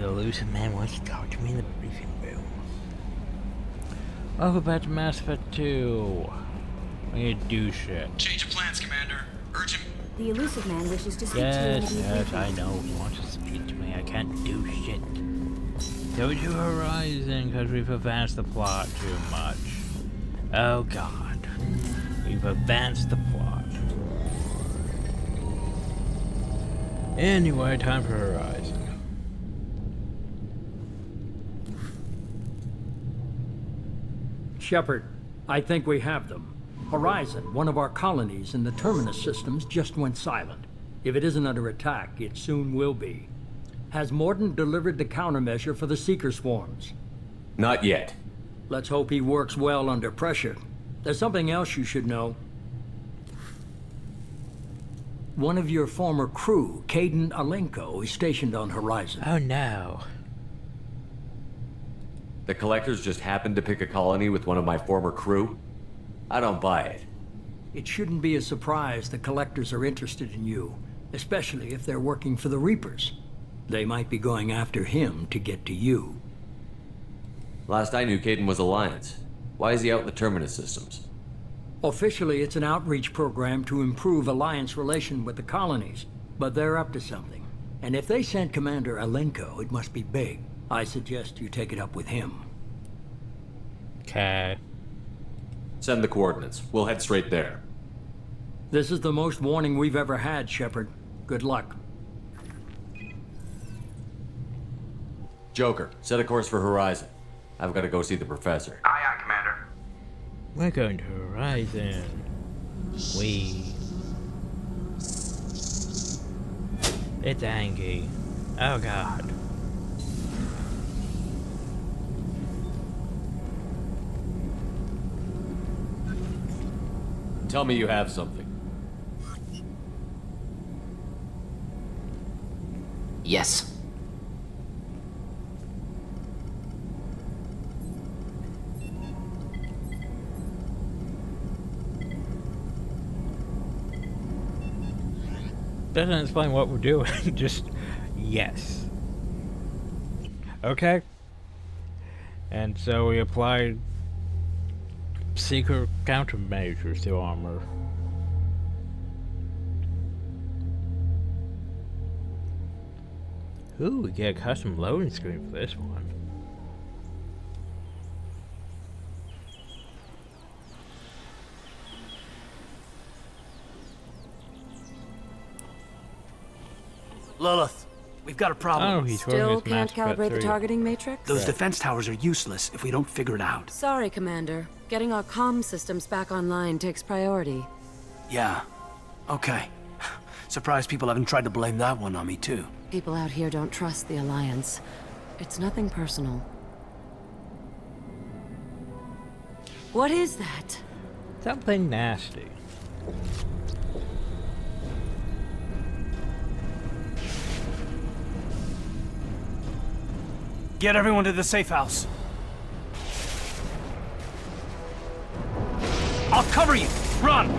elusive man wants to talk to me in the briefing room. Welcome back to Mass Effect 2. We need to do shit. Change of plans, Commander. Urgent. The elusive man wishes to speak to you in the Yes, I know. He wants to speak to me. I can't do shit. Go to Horizon, because we've advanced the plot too much. Oh god. We've advanced the plot. Anyway, time for Horizon. Shepard, I think we have them. Horizon, one of our colonies in the Terminus systems, just went silent. If it isn't under attack, it soon will be. Has Mordant delivered the countermeasure for the Seeker swarms? Not yet. Let's hope he works well under pressure. There's something else you should know. One of your former crew, Kaidan Alenko, is stationed on Horizon. Oh no. The Collectors just happened to pick a colony with one of my former crew? I don't buy it. It shouldn't be a surprise the Collectors are interested in you, especially if they're working for the Reapers. They might be going after him to get to you. Last I knew, Kaidan was Alliance. Why is he out in the Terminus systems? Officially, it's an outreach program to improve Alliance relation with the colonies, but they're up to something. And if they sent Commander Alenko, it must be big. I suggest you take it up with him. Okay. Send the coordinates. We'll head straight there. This is the most warning we've ever had, Shepard. Good luck. Joker, set a course for Horizon. I've got to go see the Professor. Aye, aye, Commander. We're going to Horizon. It's Angie. Oh god. Tell me you have something. Yes. Doesn't explain what we're doing, just yes. Okay. And so we applied secret countermeasures to armor. Ooh, we get a custom loading screen for this one. Lilith, we've got a problem. Oh, he's Still can't calibrate the targeting matrix? Those defense towers are useless if we don't figure it out. Sorry, Commander. Getting our comm systems back online takes priority. Yeah. Okay. Surprised people haven't tried to blame that one on me, too. People out here don't trust the Alliance. It's nothing personal. What is that? Something nasty. Get everyone to the safe house. I'll cover you. Run!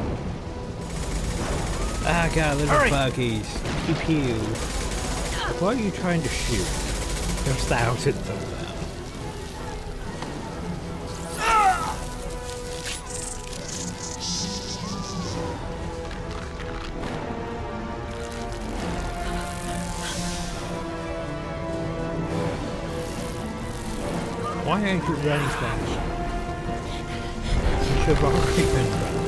Ah, god, little Hurry. buggies. Pew pew. What are you trying to shoot? There's thousands of them. Why aren't you running fast? You should have already been running.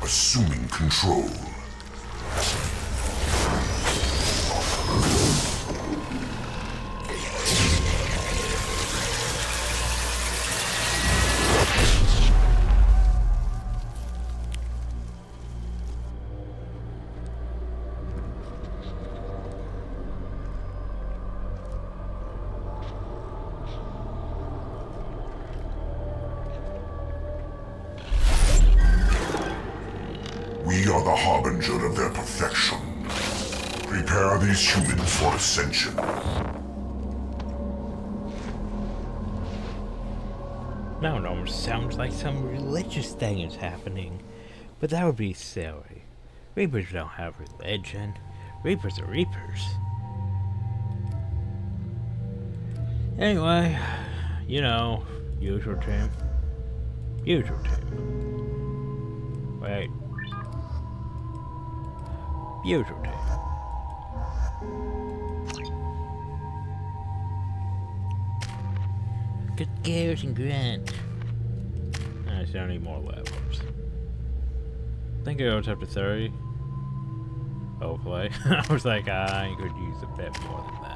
Assuming control. We are the harbinger of their perfection. Prepare these humans for ascension. Now it almost sounds like some religious thing is happening, but that would be silly. Reapers don't have religion. Reapers are Reapers. Anyway, you know, usual team. Usual team. Wait. Usual team. Good Garrett and Grant. I still need more levels. I think it goes up to 30. Hopefully. I was like, I could use a bit more than that.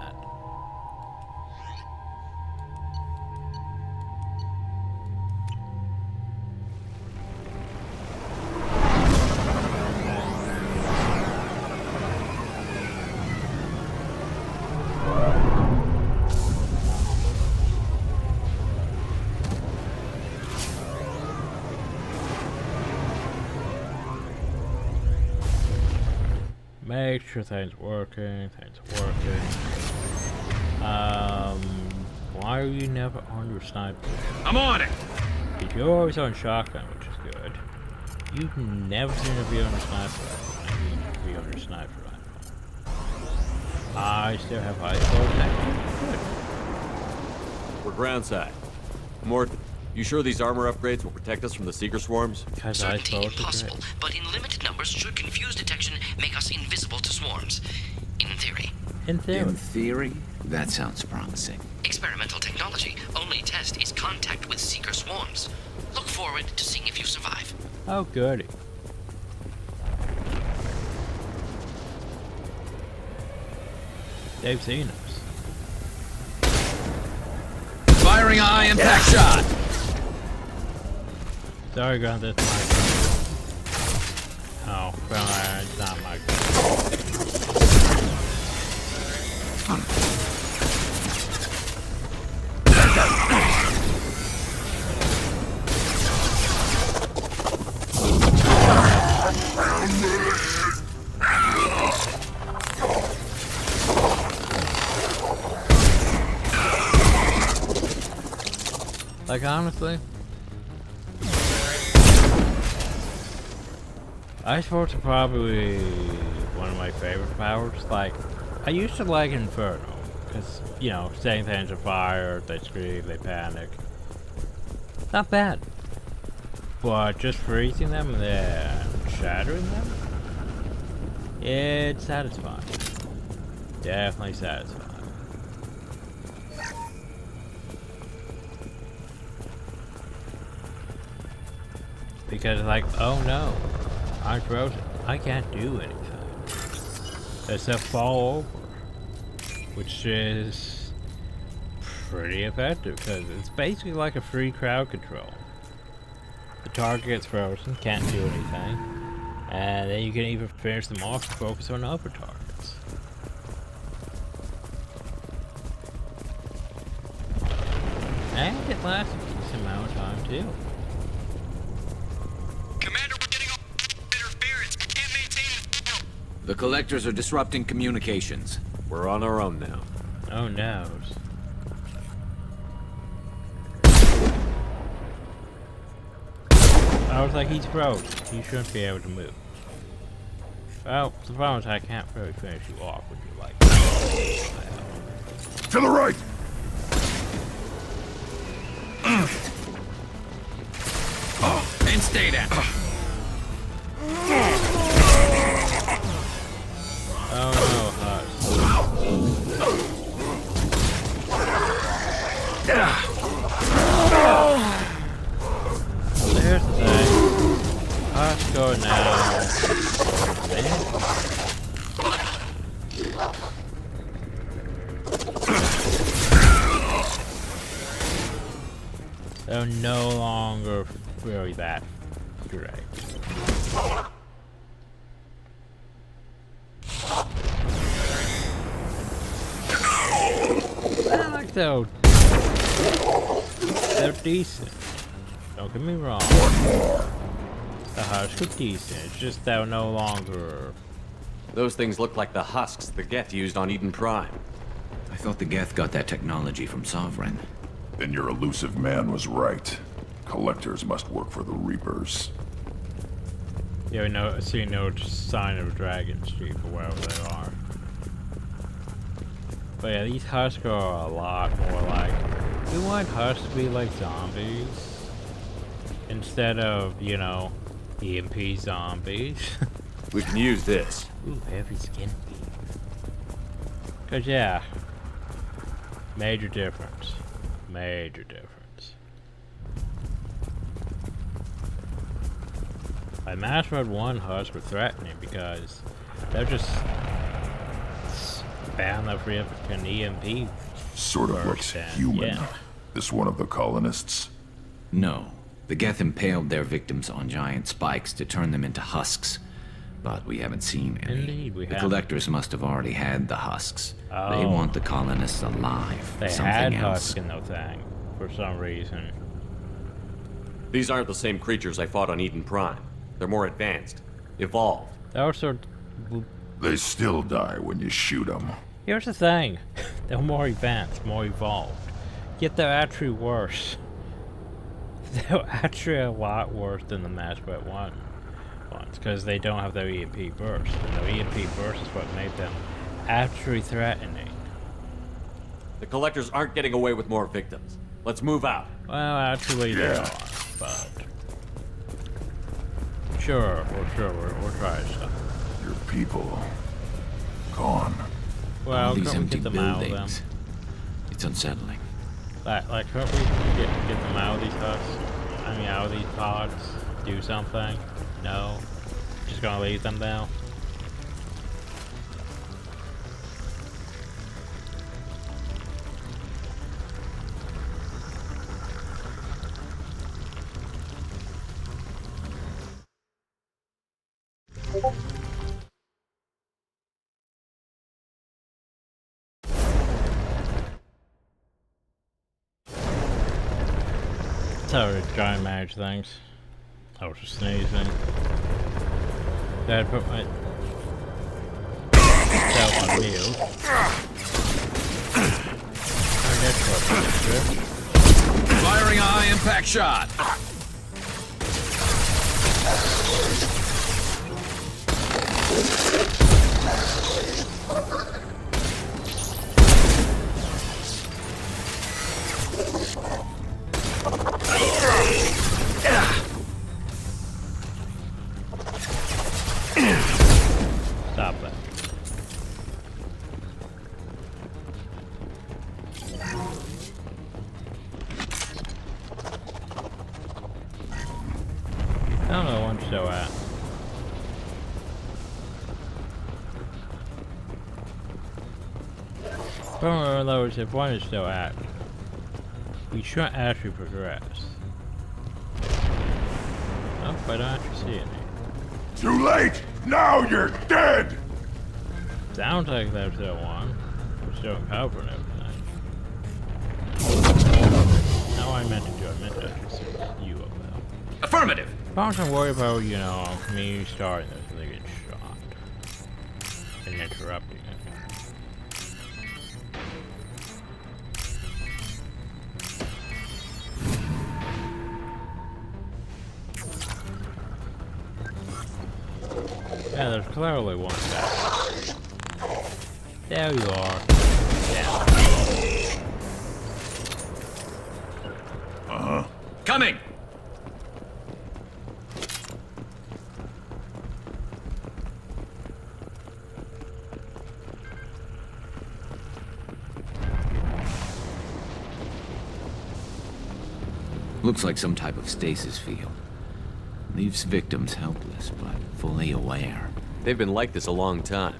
Make sure things working. Why are you never on your sniper? I'm on it! Because you're always on shotgun, which is good. You never seem to be on your sniper rifle. I need you to be on your sniper rifle. I still have high explosive. We're groundside. Mort, you sure these armor upgrades will protect us from the Seeker swarms? Certainty impossible, but in limited numbers should confuse detection, make us invisible to swarms. In theory. In theory. In theory? That sounds promising. Experimental technology. Only test is contact with Seeker swarms. Look forward to seeing if you survive. Oh, goody. They've seen us. Firing a high impact shot! Sorry, Grant, that's my gun. Oh, well, it's not my gun. Like, honestly, Ice Force are probably one of my favorite powers. Like, I used to like Inferno, because, you know, setting things on fire, they scream, they panic. Not bad. But just freezing them and then shattering them? It's satisfying. Definitely satisfying. Because, like, oh no, I'm frozen. I can't do anything except fall over, which is pretty effective because it's basically like a free crowd control. The target gets frozen, can't do anything, and then you can even finish them off and focus on other targets. And it lasts a decent amount of time too. The collectors are disrupting communications. We're on our own now. Oh no. I was like, he's frozen. He shouldn't be able to move. Well, the problem is I can't really finish you off when you're like... To the right! And stay down. Oh no, Hush. There's the thing. Hush, go now. They're no longer really that great. Though they're decent. Don't get me wrong. The husks are decent. It's just they're no longer. Those things look like the husks the Geth used on Eden Prime. I thought the Geth got that technology from Sovereign. Then your elusive man was right. Collectors must work for the Reapers. Yeah, I see no sign of Dragon Street for wherever they are. But yeah, these husks are a lot more like. We want husks to be like zombies instead of, you know, EMP zombies. We can use this. Ooh, heavy skin beef. Cause yeah, major difference. Major difference. Like Mass Effect 1 husks were threatening because they're just spam the freaking EMP. Sort of looks human. Yeah. This one of the colonists? No. The Geth impaled their victims on giant spikes to turn them into husks. But we haven't seen any. Indeed, we the haven't. collectors must have already had the husks. They Oh. want the colonists alive. They Something had else. husks in the thing for some reason. These aren't the same creatures I fought on Eden Prime. They're more advanced. Evolved. They also, They still die when you shoot them. here's the thing, they're more advanced, more evolved. Yet they're actually worse. They're actually a lot worse than the Mass Effect 1 ones, because they don't have their EMP burst. And their EMP burst is what made them actually threatening. The collectors aren't getting away with more victims. Let's move out. Well, actually they Yeah. are, but... Sure, we'll try stuff. Your people. Gone. Well, All these can't we empty get them out of them? buildings. It's unsettling. Like, can't we get them out of these husks? I mean, out of these pods? Do something? No? Just gonna leave them now? Sorry, giant manage things. I was just sneezing. Dad put my self on mute. Oh, that's what Firing a high impact shot. Stop that. I don't know where I'm still at. In other words, if one is still at, we shouldn't actually progress. Oh, but I don't actually see any. Too late! Now you're dead! Sounds like there's still one. We're still covering everything. No, I meant to do. I meant to actually see you about. Affirmative. Don't have to worry about, you know, me starting this and they get shot. And interrupting it. Yeah, there's clearly one guy. There you are. Yeah. Coming. Looks like some type of stasis field. Leaves victims helpless, but fully aware. They've been like this a long time.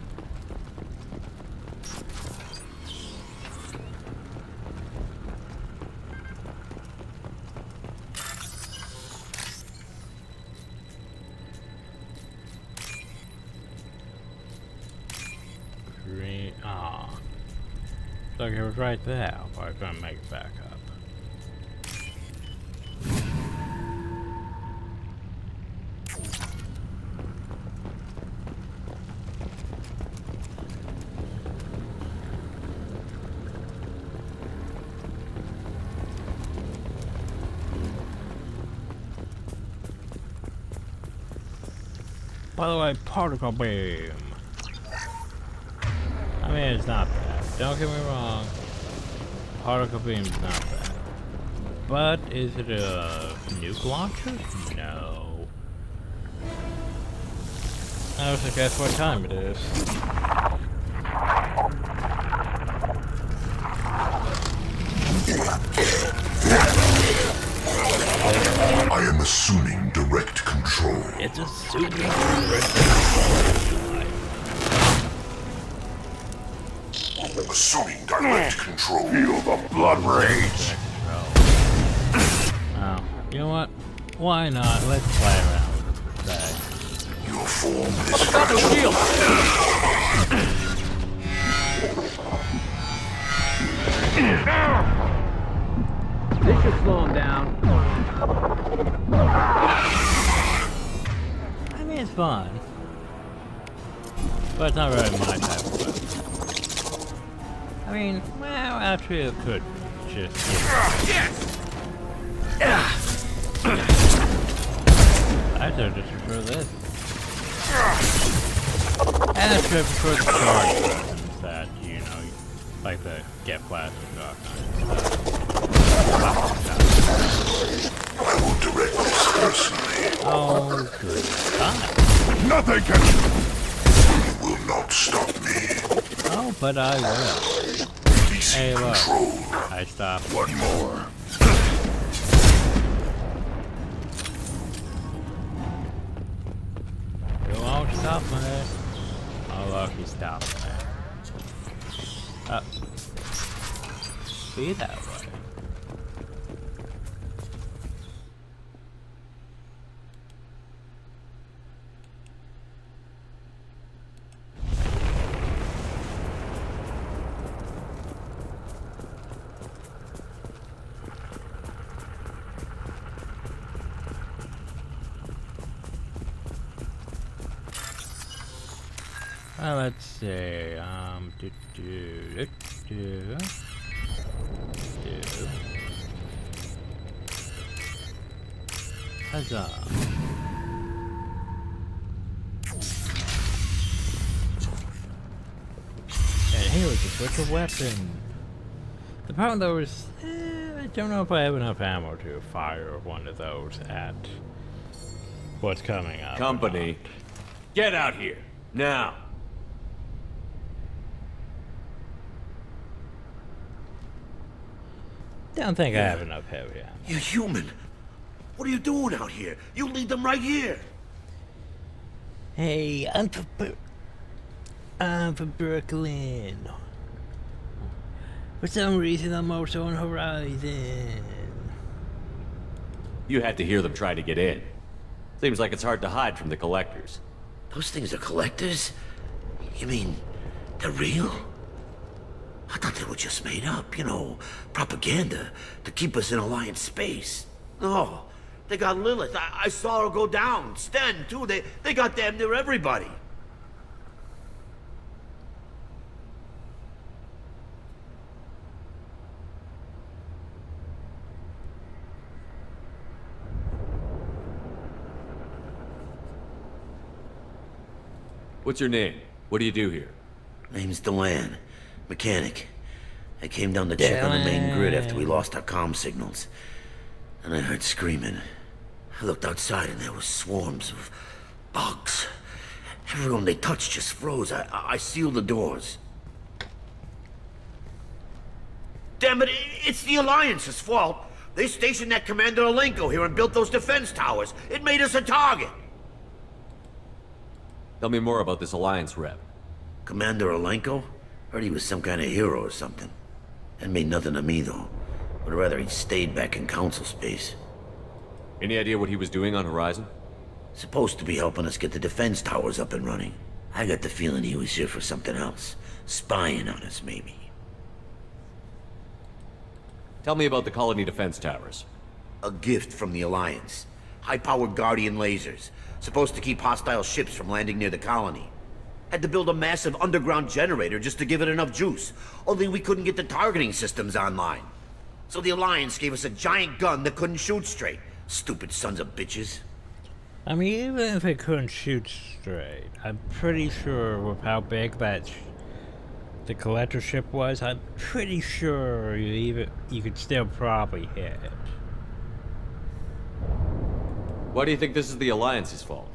Green. Ah. So it was right there, but I couldn't make it back up. By the way, particle beam. I mean, it's not bad. Don't get me wrong. Particle beam's not bad. But is it a nuke launcher? No. I was to guess what time it is. I am assuming direct control. It's a super Assuming direct control. Feel the blood rage. Oh, you know what? Why not? Let's play around with that. Your form is fragile. This should slow him down. I mean, it's fun. But it's not really my type of weapon. I mean, well, actually it could just... I should just prefer this. And I should prefer the charge weapons that, you know, like the get plastic stuff. I will direct this personally. Oh, good God. Nothing can... You will not stop me. Oh, but I will. Hey, look. I stopped. One more. You won't stop me. Oh, look, he stopped me. Be that way. Well, let's see, Huzzah. And here we can switch a weapon. The problem though is, I don't know if I have enough ammo to fire one of those at what's coming up. Company, get out here, now. Don't think I have enough heavy ammo. You human? What are you doing out here? You lead them right here. Hey, I'm from Brooklyn. For some reason, I'm also on Horizon. You had to hear them try to get in. Seems like it's hard to hide from the collectors. Those things are collectors? You mean, they're real? I thought they were just made up, you know, propaganda to keep us in Alliance space. Oh, they got Lilith. I saw her go down. Sten, too. They got damn near everybody. What's your name? What do you do here? Name's Delan. Mechanic. I came down to check on the main grid after we lost our comm signals. And I heard screaming. I looked outside and there was swarms of bugs. Everyone they touched just froze. I sealed the doors. Damn it, it's the Alliance's fault. They stationed that Commander Alenko here and built those defense towers. It made us a target. Tell me more about this Alliance rep. Commander Alenko? Heard he was some kind of hero or something. That made nothing to me, though. Would rather he'd stayed back in Council space. Any idea what he was doing on Horizon? Supposed to be helping us get the defense towers up and running. I got the feeling he was here for something else. Spying on us, maybe. Tell me about the colony defense towers. A gift from the Alliance. High-powered Guardian lasers. Supposed to keep hostile ships from landing near the colony. Had to build a massive underground generator just to give it enough juice. Only we couldn't get the targeting systems online. So the Alliance gave us a giant gun that couldn't shoot straight. Stupid sons of bitches. I mean, even if it couldn't shoot straight, I'm pretty sure with how big the collector ship was, I'm pretty sure you could still probably hit it. Why do you think this is the Alliance's fault?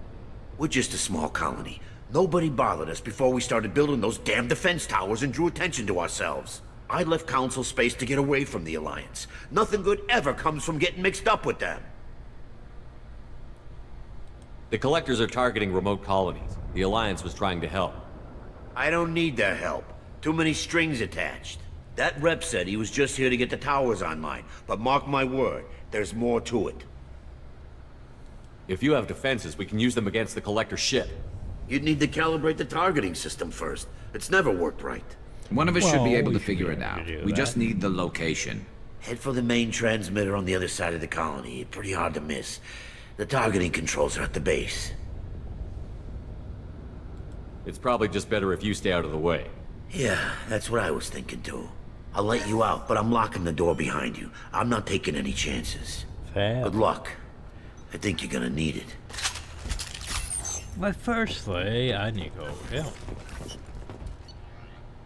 We're just a small colony. Nobody bothered us before we started building those damn defense towers and drew attention to ourselves. I left Council space to get away from the Alliance. Nothing good ever comes from getting mixed up with them. The Collectors are targeting remote colonies. The Alliance was trying to help. I don't need their help. Too many strings attached. That rep said he was just here to get the towers online, but mark my word, there's more to it. If you have defenses, we can use them against the Collector ship. You'd need to calibrate the targeting system first. It's never worked right. One of us should be Well, able we to figure should it be able out. to do We that. just need the location. Head for the main transmitter on the other side of the colony. Pretty hard to miss. The targeting controls are at the base. It's probably just better if you stay out of the way. Yeah, that's what I was thinking too. I'll let you out, but I'm locking the door behind you. I'm not taking any chances. Fair. Good luck. I think you're gonna need it. But firstly, I need to go over here.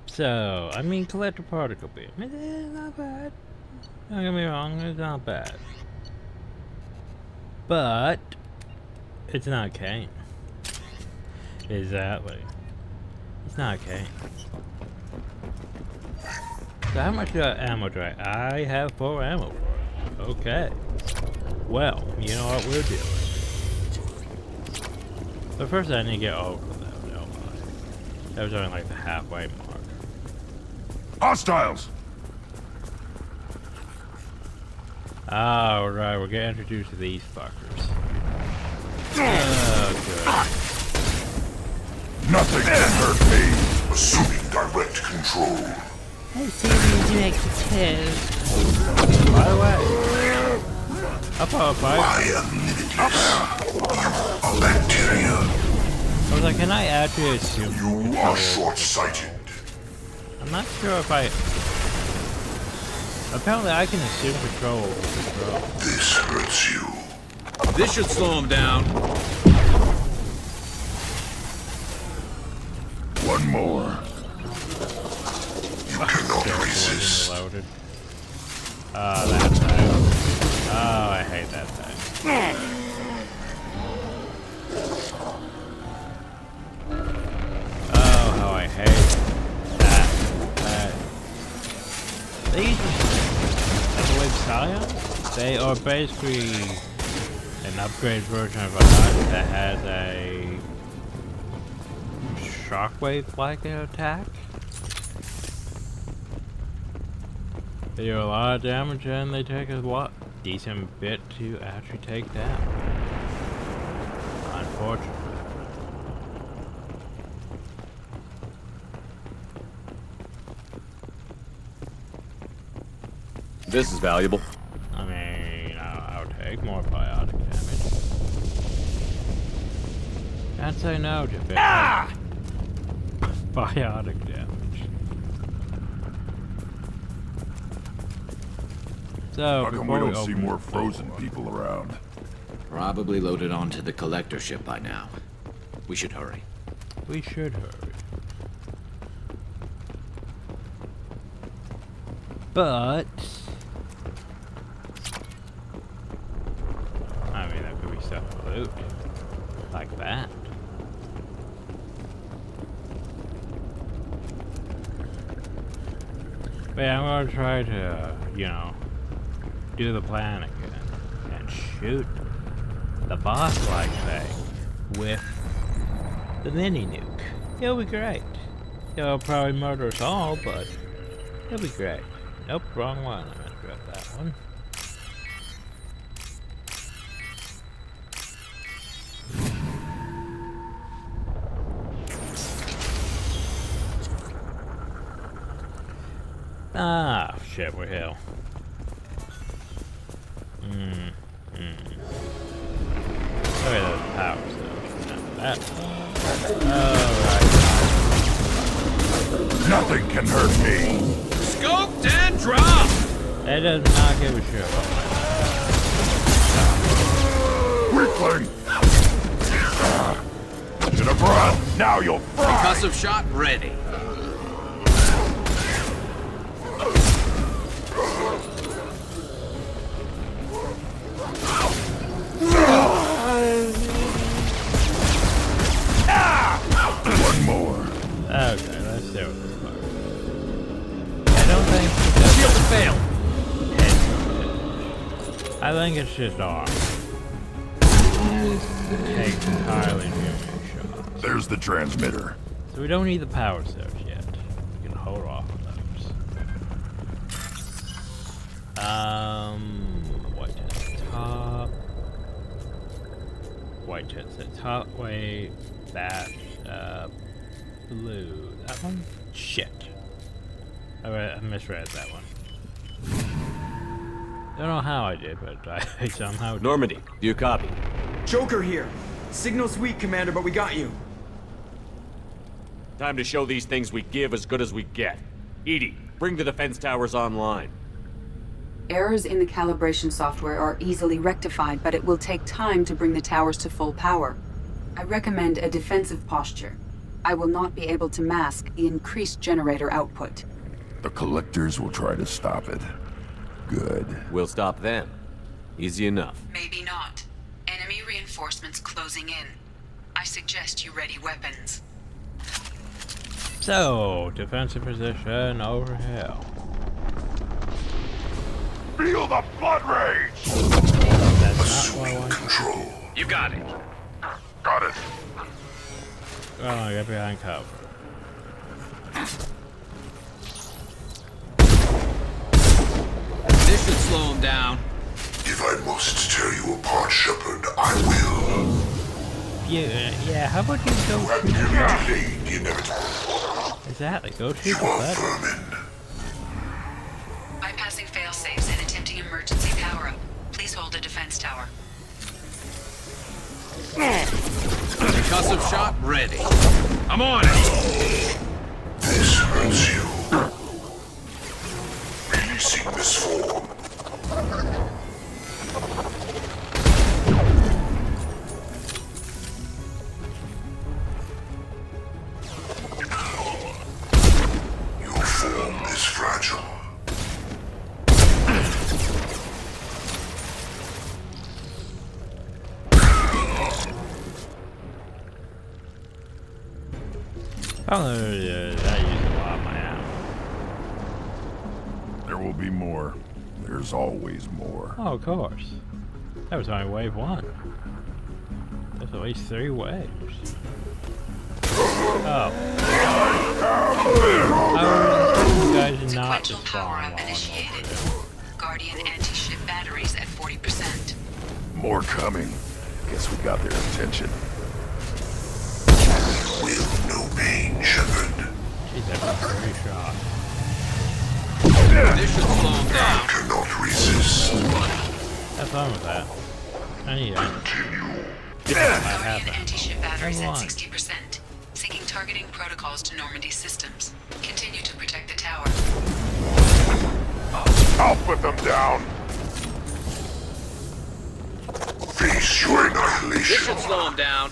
So, I mean, collector particle beam. It's not bad. Don't get me wrong, it's not bad. But, it's not Kane. Exactly. It's not Kane. So how much ammo do I have 4 ammo for it. Okay. Well, you know what we're doing. But first I need to get over that, don't I? That was only like the halfway mark. Hostiles! Oh, right, we're getting introduced to these fuckers. Oh, good. Nothing can hurt me. Assuming direct control. By the way, up. I am limitless. A bacteria. I was like, can I actually assume? You are short-sighted. I'm not sure if I. Apparently, I can assume control over control. This hurts you. This should slow him down. One more. You cannot resist. Loaded. Oh, that thing. Oh, I hate that thing. Oh, how I hate that. These, I believe, Scion, they are basically an upgraded version of a hut that has a shockwave-like attack. They do a lot of damage and they take a decent bit to actually take down. Unfortunately. This is valuable. I mean, I'll take more biotic damage. Can't say no to it. Biotic damage. So, How come we don't see more frozen people around? Probably loaded onto the collector ship by now. We should hurry. We should hurry. But I mean, that could be stuff to loot. Like that. But yeah, I'm gonna try to, you know, do the plan again and shoot the boss-like thing with the mini nuke. It'll be great. It'll probably murder us all, but it'll be great. Nope, wrong one. I meant to grab that one. Ah, shit, we're here. Sorry, those powers, though. Remember that. Alright. Nothing can hurt me. Scoped and dropped! That does not give a shit about my Weakling! Now you'll fry! Concussive shot ready. One more. Okay, let's see what this works. I don't think Shield failed. I think it's just off. Takes entirely new shots. There's the transmitter. So we don't need the power cells yet. We can hold off on those. White at the top. White at the top. Wait, that. Blue. That one? Shit. I misread that one. Don't know how I did, but I somehow did. Normandy, do you copy? Joker here. Signal's weak, Commander, but we got you. Time to show these things we give as good as we get. Edie, bring the defense towers online. Errors in the calibration software are easily rectified, but it will take time to bring the towers to full power. I recommend a defensive posture. I will not be able to mask the increased generator output. The collectors will try to stop it. Good. We'll stop them. Easy enough. Maybe not. Enemy reinforcements closing in. I suggest you ready weapons. So, defensive position over here. Feel the blood rage! That's not what I want. Control. You got it. Got it. Oh, I got behind cover. This should slow him down. If I must tear you apart, Shepard, I will. Yeah, how about you go You have shoot delayed the inevitable. Exactly, go shoot You the are button. vermin. Bypassing fail-safes and attempting emergency power-up. Please hold a defense tower. Concussive shot ready. I'm on it. This hurts you. Releasing this form. Your form is fragile. Oh, yeah, that used a lot of my ammo. There will be more. There's always more. Oh, of course. That was only wave one. There's at least 3 waves. Oh. You guys did not Sequential just power-up spawn initiated. Guardian anti-ship batteries at 40%. More coming. Guess we got their attention. Will no pain, Shepard. Jeez, that was very shot. This should slow him down. Cannot resist. Have fun with that. I need it. Continue. I have Guardian that. anti-ship batteries Come at on. 60%. Syncing targeting protocols to Normandy systems. Continue to protect the tower. I'll put them down. Face your This annihilation. should slow him down.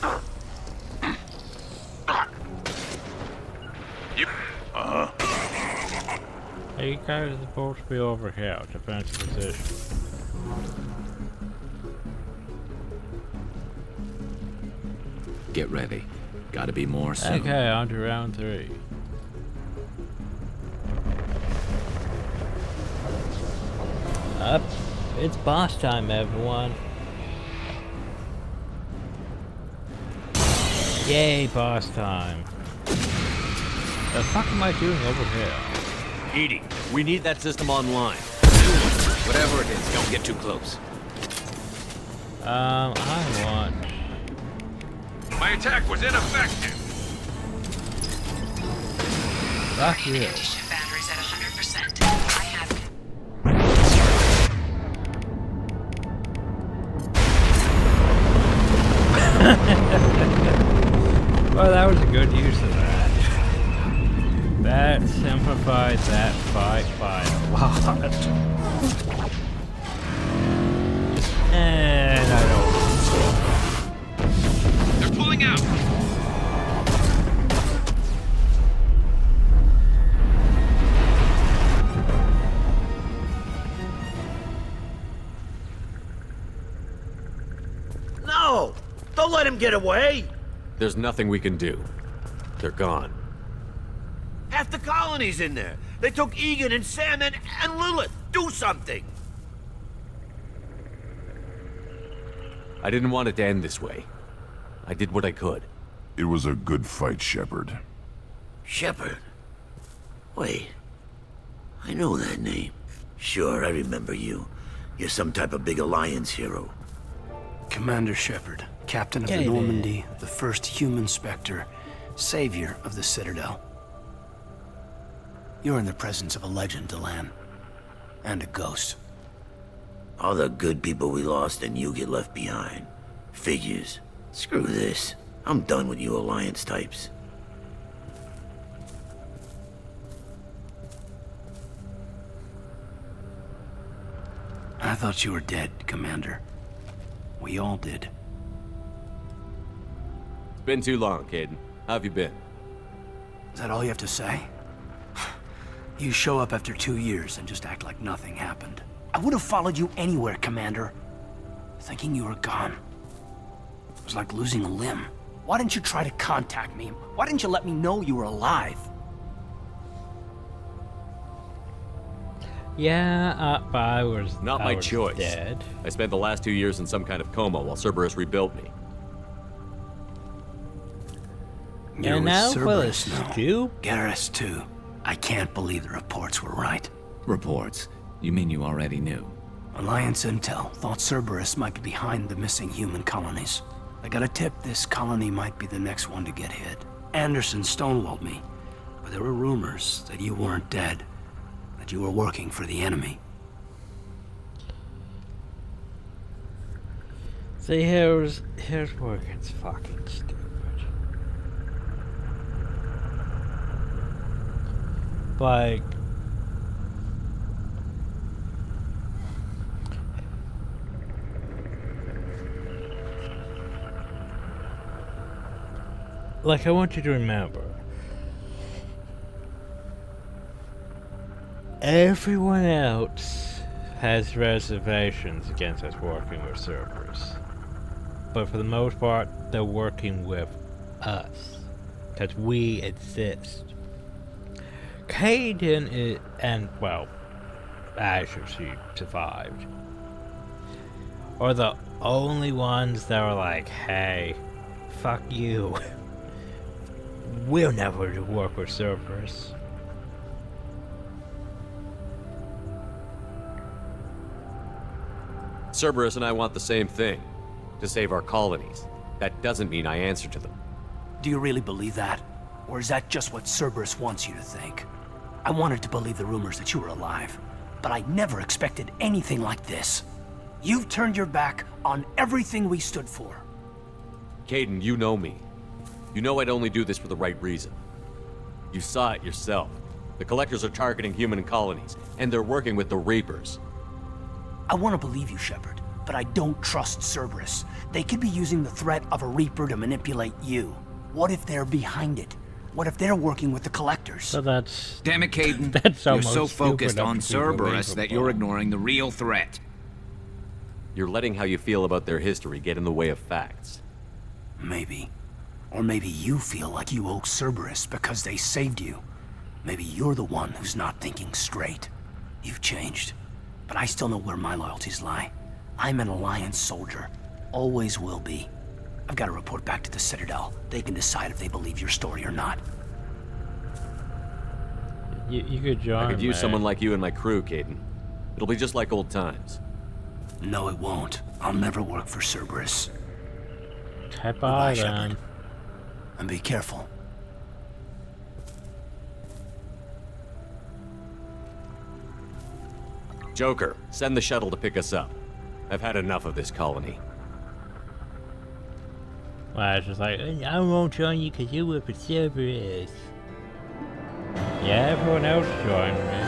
Hey, you guys are supposed to be over here, defensive position. Get ready. Gotta be more soon. Okay, on to round 3. Up. It's boss time, everyone. Yay, boss time. The fuck am I doing over here? Edie, we need that system online. Whatever it is, don't get too close. I want... My attack was ineffective. Fuck you. Guardian anti-ship batteries at 100%. I have it. Well, that was a good use of that. That simplified that fight by a lot. And I don't... They're pulling out. No! Don't let him get away! There's nothing we can do. They're gone. Half the colony's in there. They took Egan and Sam and Lilith. Do something! I didn't want it to end this way. I did what I could. It was a good fight, Shepard. Shepard? Wait. I know that name. Sure, I remember you. You're some type of big Alliance hero. Commander Shepard, captain of the Normandy, the first human Spectre, savior of the Citadel. You're in the presence of a legend, Delan. And a ghost. All the good people we lost and you get left behind. Figures. Screw this. I'm done with you Alliance types. I thought you were dead, Commander. We all did. It's been too long, Caden. How have you been? Is that all you have to say? You show up after 2 years and just act like nothing happened. I would have followed you anywhere, Commander. Thinking you were gone. It was like losing a limb. Why didn't you try to contact me? Why didn't you let me know you were alive? Yeah, but I was not my choice. Dead. I spent the last 2 years in some kind of coma while Cerberus rebuilt me. You're and with now Cerberus for now. Garrus too. I can't believe the reports were right. Reports? You mean you already knew? Alliance intel thought Cerberus might be behind the missing human colonies. I got a tip this colony might be the next one to get hit. Anderson stonewalled me, but there were rumors that you weren't dead, that you were working for the enemy. See, here's where it gets fucking stupid. Like, I want you to remember, everyone else has reservations against us working with Cerberus. But for the most part, they're working with us, because we exist. Caden is, and, well, Asher, she survived, are the only ones that are like, hey, fuck you. We'll never work with Cerberus. Cerberus and I want the same thing. To save our colonies. That doesn't mean I answer to them. Do you really believe that? Or is that just what Cerberus wants you to think? I wanted to believe the rumors that you were alive, but I never expected anything like this. You've turned your back on everything we stood for. Caden, you know me. You know I'd only do this for the right reason. You saw it yourself. The Collectors are targeting human colonies, and they're working with the Reapers. I want to believe you, Shepard, but I don't trust Cerberus. They could be using the threat of a Reaper to manipulate you. What if they're behind it? What if they're working with the Collectors? So that's... Damn it, Caden. That's you're almost so focused on stupid Cerberus that you're ignoring the real threat. You're letting how you feel about their history get in the way of facts. Maybe. Or maybe you feel like you owe Cerberus because they saved you. Maybe you're the one who's not thinking straight. You've changed. But I still know where my loyalties lie. I'm an Alliance soldier. Always will be. I've got to report back to the Citadel. They can decide if they believe your story or not. You could join, I could use someone like you in my crew, Caden. It'll be just like old times. No, it won't. I'll never work for Cerberus. Goodbye, then. And be careful. Joker, send the shuttle to pick us up. I've had enough of this colony. Well, it's just like, I won't join you because you work for Cerberus. Yeah, everyone else joined me.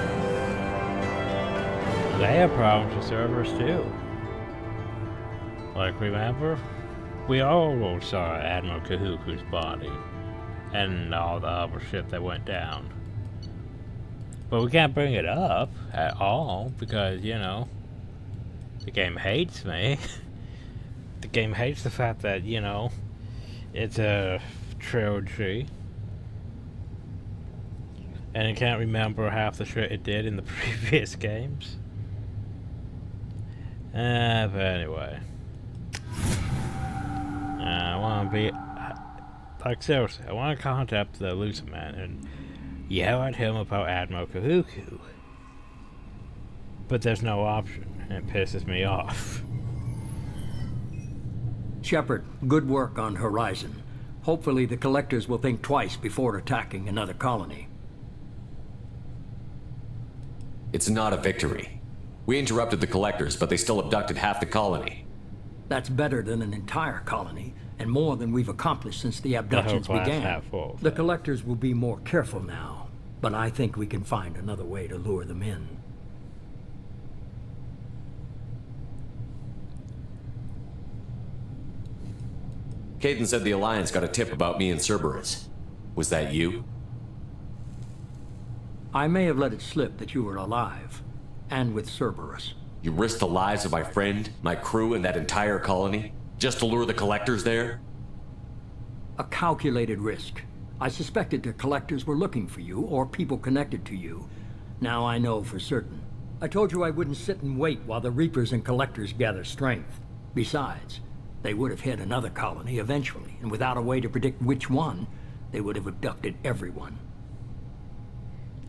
They have problems with Cerberus too. Like, remember? We all saw Admiral Kahuku's body. And all the other shit that went down. But we can't bring it up at all because, you know, the game hates me. the game hates the fact that, you know, it's a trilogy. And it can't remember half the shit it did in the previous games. But anyway. I want to be... like, seriously, I want to contact the Luciman and yell at him about Admiral Kahuku. But there's no option, and it pisses me off. Shepard, good work on Horizon. Hopefully the Collectors will think twice before attacking another colony. It's not a victory. We interrupted the Collectors, but they still abducted half the colony. That's better than an entire colony, and more than we've accomplished since the abductions began. The Collectors will be more careful now, but I think we can find another way to lure them in. Kaidan said the Alliance got a tip about me and Cerberus. Was that you? I may have let it slip that you were alive, and with Cerberus. You risked the lives of my friend, my crew, and that entire colony, just to lure the Collectors there? A calculated risk. I suspected the Collectors were looking for you, or people connected to you. Now I know for certain. I told you I wouldn't sit and wait while the Reapers and Collectors gather strength. Besides, they would have hit another colony eventually, and without a way to predict which one, they would have abducted everyone.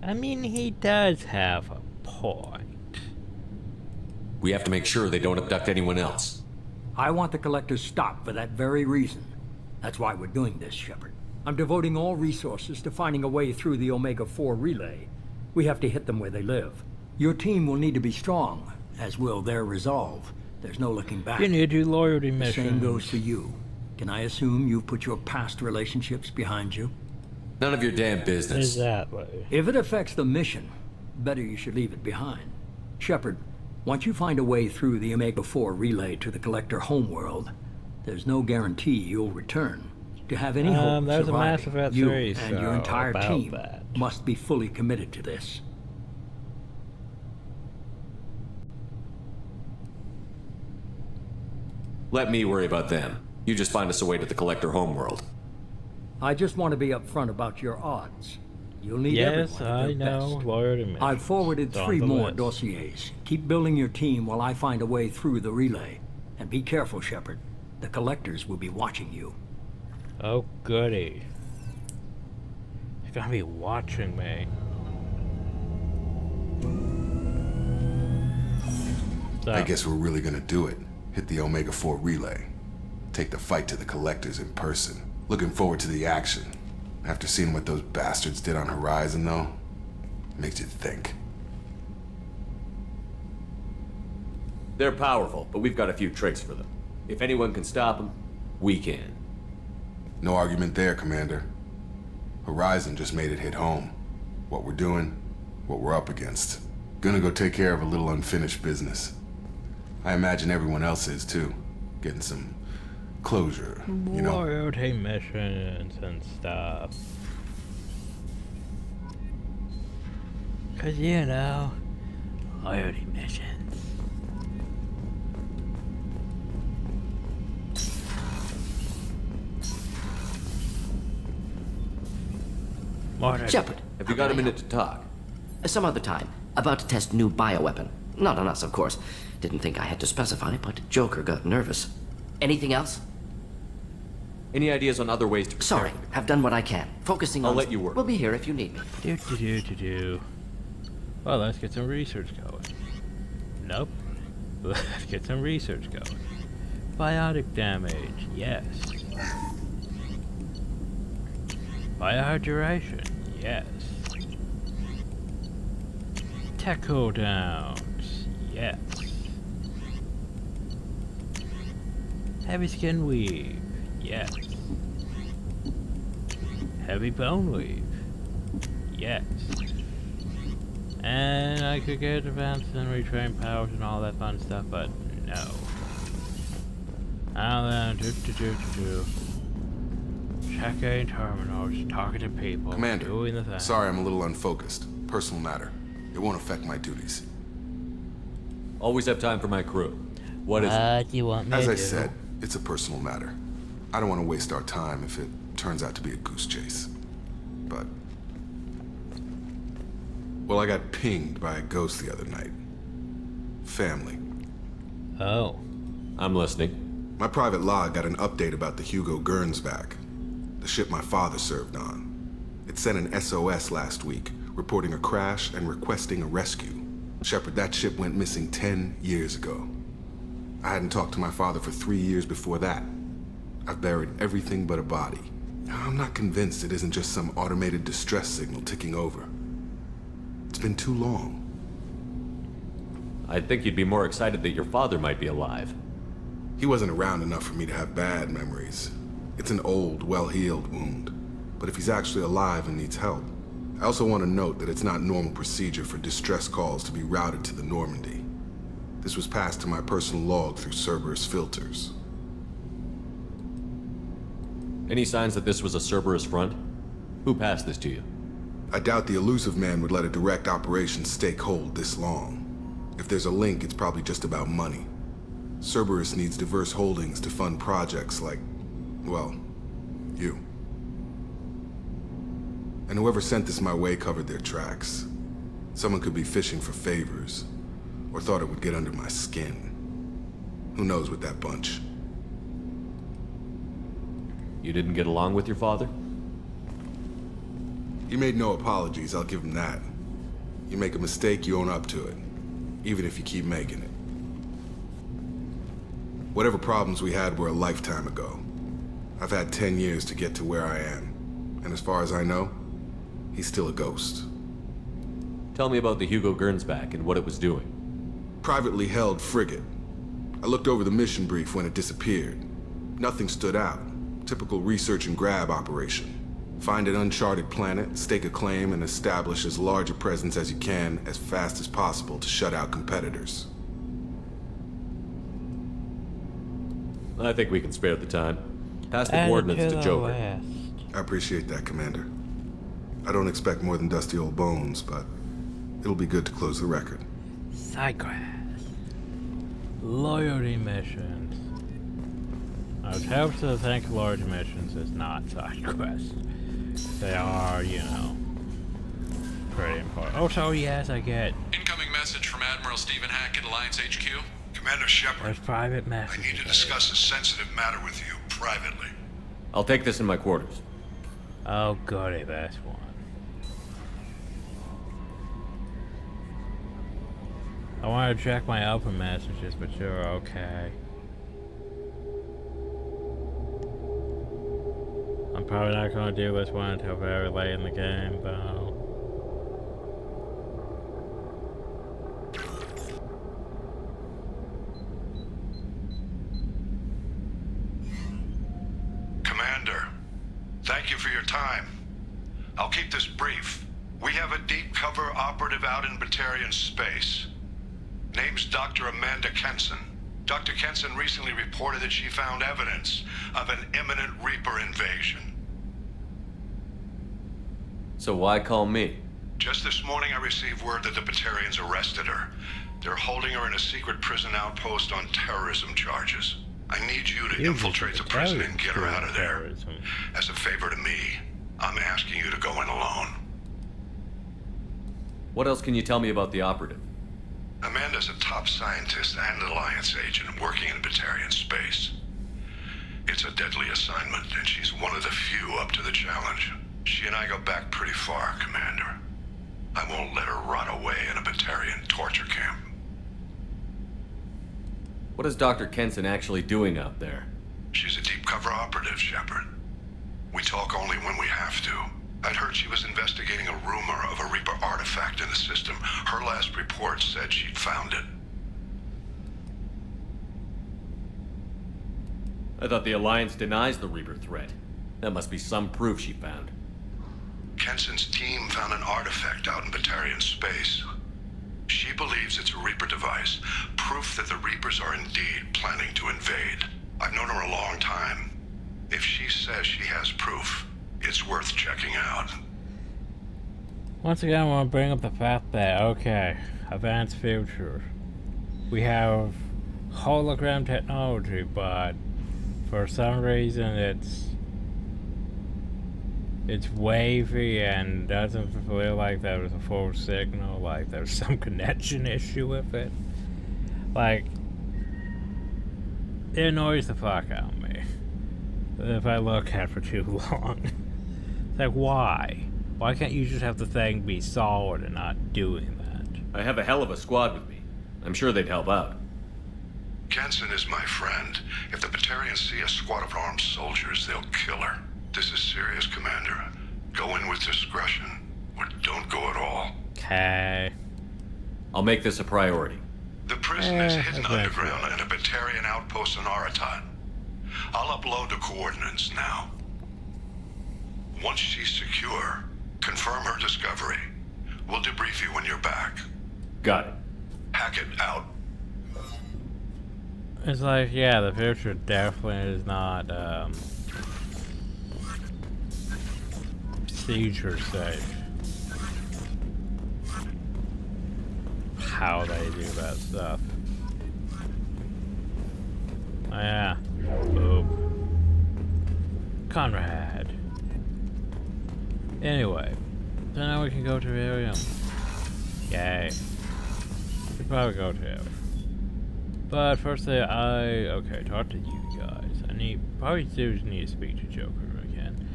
I mean, he does have a point. We have to make sure they don't abduct anyone else. I want the Collectors stopped for that very reason. That's why we're doing this, Shepard. I'm devoting all resources to finding a way through the Omega-4 relay. We have to hit them where they live. Your team will need to be strong, as will their resolve. There's no looking back. You need to do loyalty missions. The same goes for you. Can I assume you've put your past relationships behind you? None of your damn business. Exactly. If it affects the mission, better you should leave it behind. Shepard, once you find a way through the Omega-4 relay to the Collector homeworld, there's no guarantee you'll return. To have any hope of surviving, you and your entire team must be fully committed to this. Let me worry about them. You just find us a way to the Collector homeworld. I just want to be upfront about your odds. You'll need everyone at their best. Loyalty missions. I've forwarded 3 more dossiers. Keep building your team while I find a way through the relay. And be careful, Shepard. The Collectors will be watching you. Oh, goody. They're gonna be watching me. So. I guess we're really gonna do it. Hit the Omega-4 relay. Take the fight to the Collectors in person. Looking forward to the action. After seeing what those bastards did on Horizon, though, makes you think. They're powerful, but we've got a few tricks for them. If anyone can stop them, we can. No argument there, Commander. Horizon just made it hit home. What we're doing, what we're up against. Gonna go take care of a little unfinished business. I imagine everyone else is, too. Getting some closure, you know? Loyalty missions and stuff. 'Cause, you know, loyalty missions. Shepard. Have you got a minute to talk? Some other time. About to test new bioweapon. Not on us, of course. Didn't think I had to specify, but Joker got nervous. Anything else? Any ideas on other ways to prepare? Sorry, I've done what I can. Focusing on... I'll let you work. We'll be here if you need me. Well, let's get some research going. Nope. Let's get some research going. Biotic damage, yes. Biohydration, yes. Tech cooldowns, yes. Heavy skin weave, yes. Heavy bone weave, yes. And I could get advanced and retrain powers and all that fun stuff, but no. Now then, checking terminals, talking to people, Commander, doing the thing. Sorry I'm a little unfocused. Personal matter. It won't affect my duties. Always have time for my crew. What is it? You want me As to I do? said, It's a personal matter. I don't want to waste our time if it turns out to be a goose chase. But... well, I got pinged by a ghost the other night. Family. Oh. I'm listening. My private log got an update about the Hugo Gernsback, the ship my father served on. It sent an SOS last week, reporting a crash and requesting a rescue. Shepard, that ship went missing 10 years ago. I hadn't talked to my father for 3 years before that. I've buried everything but a body. I'm not convinced it isn't just some automated distress signal ticking over. It's been too long. I'd think you'd be more excited that your father might be alive. He wasn't around enough for me to have bad memories. It's an old, well-healed wound. But if he's actually alive and needs help, I also want to note that it's not normal procedure for distress calls to be routed to the Normandy. This was passed to my personal log through Cerberus filters. Any signs that this was a Cerberus front? Who passed this to you? I doubt the elusive man would let a direct operation stake hold this long. If there's a link, it's probably just about money. Cerberus needs diverse holdings to fund projects like, well, you. And whoever sent this my way covered their tracks. Someone could be fishing for favors, or thought it would get under my skin. Who knows with that bunch? You didn't get along with your father? He made no apologies, I'll give him that. You make a mistake, you own up to it. Even if you keep making it. Whatever problems we had were a lifetime ago. I've had 10 years to get to where I am. And as far as I know, he's still a ghost. Tell me about the Hugo Gernsback and what it was doing. Privately held frigate. I looked over the mission brief when it disappeared. Nothing stood out. Typical research and grab operation. Find an uncharted planet, stake a claim, and establish as large a presence as you can as fast as possible to shut out competitors. I think we can spare the time. Pass the coordinates to Joker. I appreciate that, Commander. I don't expect more than dusty old bones, but it'll be good to close the record. Side quests. Loyalty missions. I would have to think loyalty missions is not side quests. They are, you know, pretty important. Oh, so yes, I get. Incoming message from Admiral Stephen Hackett, Alliance HQ. Commander Shepard. There's private messages. I need to discuss a sensitive matter with you privately. I'll take this in my quarters. Oh, goody, that's one. I want to check my open messages, but you're okay. I'm probably not going to do this one until very late in the game, though. Commander, thank you for your time. I'll keep this brief. We have a deep cover operative out in Batarian space. Name's Dr. Amanda Kenson. Dr. Kenson recently reported that she found evidence of an imminent Reaper invasion. So why call me? Just this morning I received word that the Batarians arrested her. They're holding her in a secret prison outpost on terrorism charges. I need you to infiltrate the prison and get her out of there. As a favor to me, I'm asking you to go in alone. What else can you tell me about the operative? Amanda's a top scientist and Alliance agent working in Batarian space. It's a deadly assignment, and she's one of the few up to the challenge. She and I go back pretty far, Commander. I won't let her rot away in a Batarian torture camp. What is Dr. Kenson actually doing out there? She's a deep cover operative, Shepard. We talk only when we have to. I'd heard she was investigating a rumor of a Reaper artifact in the system. Her last report said she'd found it. I thought the Alliance denies the Reaper threat. That must be some proof she found. Kenson's team found an artifact out in Batarian space. She believes it's a Reaper device, proof that the Reapers are indeed planning to invade. I've known her a long time. If she says she has proof, it's worth checking out. Once again, I want to bring up the fact that, okay, advanced future. We have hologram technology, but For some reason, it's wavy and doesn't feel like there was a full signal, like there's some connection issue with it. Like, it annoys the fuck out of me if I look at it for too long. It's like, why? Why can't you just have the thing be solid and not doing that? I have a hell of a squad with me. I'm sure they'd help out. Kenson is my friend. If the Batarians see a squad of armed soldiers, they'll kill her. This is serious, Commander. Go in with discretion, or don't go at all. Okay. I'll make this a priority. The prison is hidden underground in a Batarian outpost on Araton. I'll upload the coordinates now. Once she's secure, confirm her discovery. We'll debrief you when you're back. Got it. Hackett out. It's like, yeah, the future definitely is not, seizure safe. How they do that stuff. Oh, yeah. Boop. Conrad. Anyway, so now we can go to Irium. Yay. Should probably go to it. But firstly, okay, talk to you guys. Probably do need to speak to Joker again.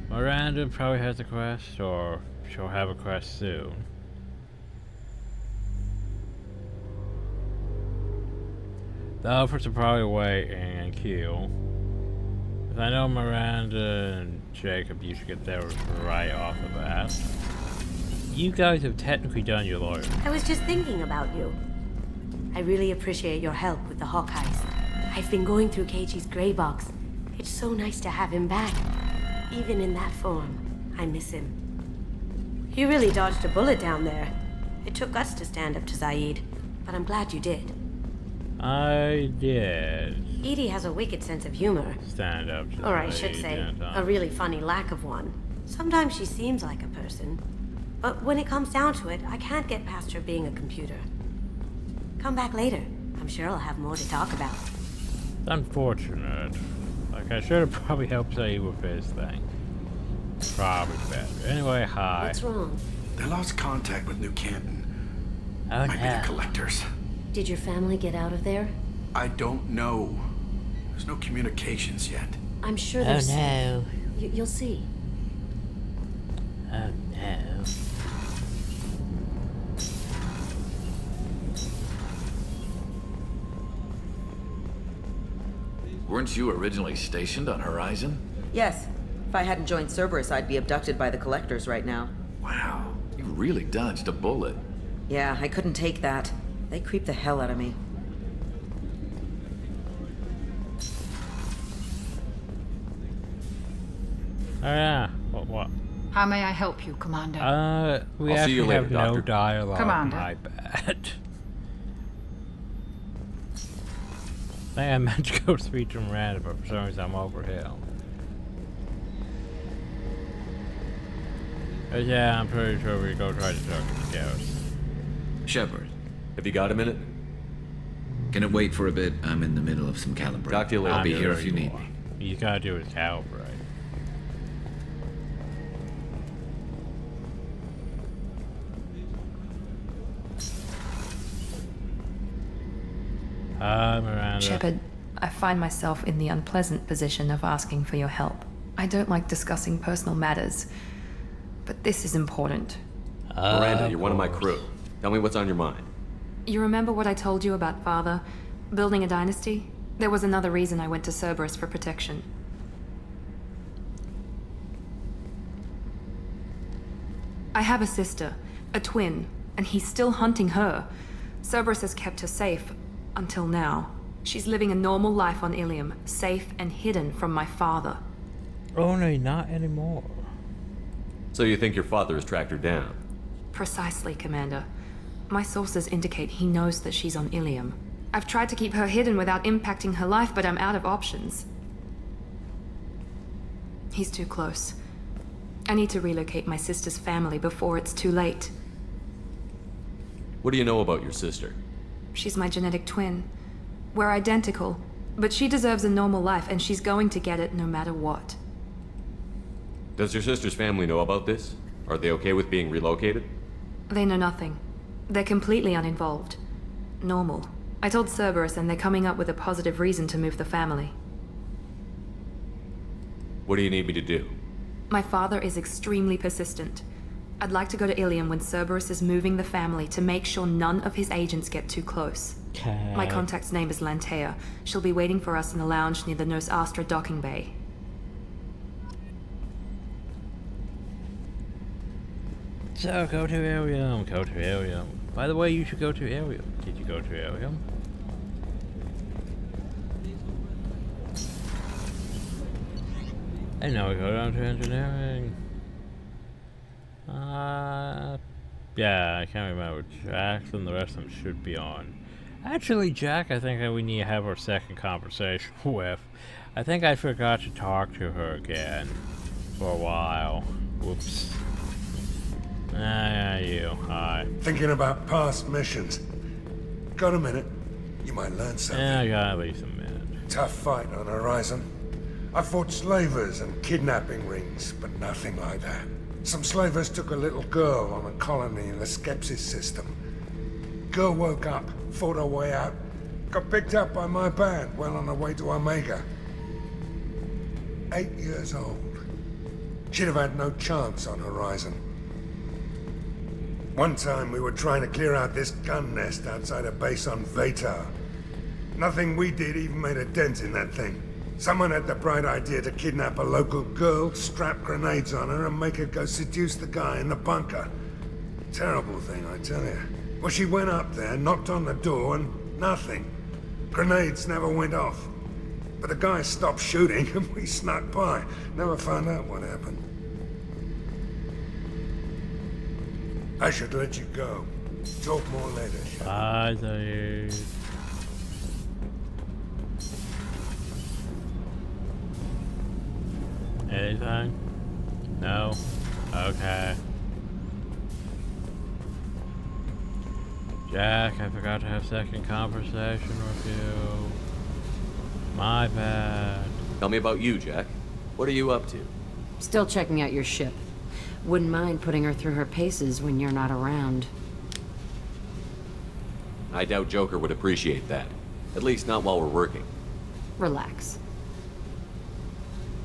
Miranda probably has a quest, or she'll have a quest soon. The Alfreds are probably waiting and kill. Because I know Miranda and Jacob, you should get theirs right off the bat. You guys have technically done your lawyer. I was just thinking about you. I really appreciate your help with the Hawkeyes. I've been going through Keiichi's gray box. It's so nice to have him back. Even in that form, I miss him. You really dodged a bullet down there. It took us to stand up to Zaid, but I'm glad you did. I did. Edie has a wicked sense of humor. Stand up to Or I should say, a really funny lack of one. Sometimes she seems like a person. But when it comes down to it, I can't get past her being a computer. Come back later. I'm sure I'll have more to talk about. It's unfortunate. Like, I should have probably helped Zaid with his thing. Probably better. Anyway, hi. What's wrong? They lost contact with New Canton. Oh, Might be the collectors. Did your family get out of there? I don't know. There's no communications yet. I'm sure there's... Oh, no. You'll see. Oh, no. Weren't you originally stationed on Horizon? Yes. If I hadn't joined Cerberus, I'd be abducted by the Collectors right now. Wow, you really dodged a bullet. Yeah, I couldn't take that. They creep the hell out of me. Oh, yeah. What? How may I help you, Commander? We I'll see actually you later, have no Doctor. dialogue. Commander. My bad. I think I meant to go speak to Miranda, but for some reason I'm over here. But yeah, I'm pretty sure we go try to talk to the Chaos. Shepard. Have you got a minute? Can it wait for a bit? I'm in the middle of some calibrating. Talk to you later. I'll be here if you need me. You gotta do his calibrate. Miranda. Shepard, I find myself in the unpleasant position of asking for your help. I don't like discussing personal matters, but this is important. Miranda, you're one of my crew. Tell me what's on your mind. You remember what I told you about Father? Building a dynasty? There was another reason I went to Cerberus for protection. I have a sister, a twin, and he's still hunting her. Cerberus has kept her safe, until now. She's living a normal life on Ilium, safe and hidden from my father. Oh no, not anymore. So you think your father has tracked her down? Precisely, Commander. My sources indicate he knows that she's on Ilium. I've tried to keep her hidden without impacting her life, but I'm out of options. He's too close. I need to relocate my sister's family before it's too late. What do you know about your sister? She's my genetic twin. We're identical, But she deserves a normal life, and she's going to get it no matter what. Does your sister's family know about this? Are they okay with being relocated? They know nothing. They're completely uninvolved. Normal. I told Cerberus, and they're coming up with a positive reason to move the family. What do you need me to do? My father is extremely persistent. I'd like to go to Ilium when Cerberus is moving the family to make sure none of his agents get too close. Okay. My contact's name is Lantea. She'll be waiting for us in the lounge near the Nos Astra docking bay. So, go to Ilium, go to Ilium. By the way, you should go to Ilium. Did you go to Ilium? And now we go down to engineering. Yeah, I can't remember. Jackson, the rest of them should be on. Actually, Jack, I think we need to have our second conversation with. I think I forgot to talk to her again for a while. Whoops. Ah, you. Hi. Thinking about past missions. Got a minute? You might learn something. Yeah, I got at least a minute. Tough fight on Horizon. I fought slavers and kidnapping rings, but nothing like that. Some slavers took a little girl on a colony in the Skepsis system. Girl woke up, fought her way out, got picked up by my band well on her way to Omega. 8 years old. She'd have had no chance on Horizon. One time we were trying to clear out this gun nest outside a base on Vatar. Nothing we did even made a dent in that thing. Someone had the bright idea to kidnap a local girl, strap grenades on her, and make her go seduce the guy in the bunker. Terrible thing, I tell you. Well, she went up there, knocked on the door, and nothing. Grenades never went off. But the guy stopped shooting, and we snuck by. Never found out what happened. I should let you go. Talk more later, shall we? Bye, Zaid. Anything? No? Okay. Jack, I forgot to have second conversation with you. My bad. Tell me about you, Jack. What are you up to? Still checking out your ship. Wouldn't mind putting her through her paces when you're not around. I doubt Joker would appreciate that. At least not while we're working. Relax.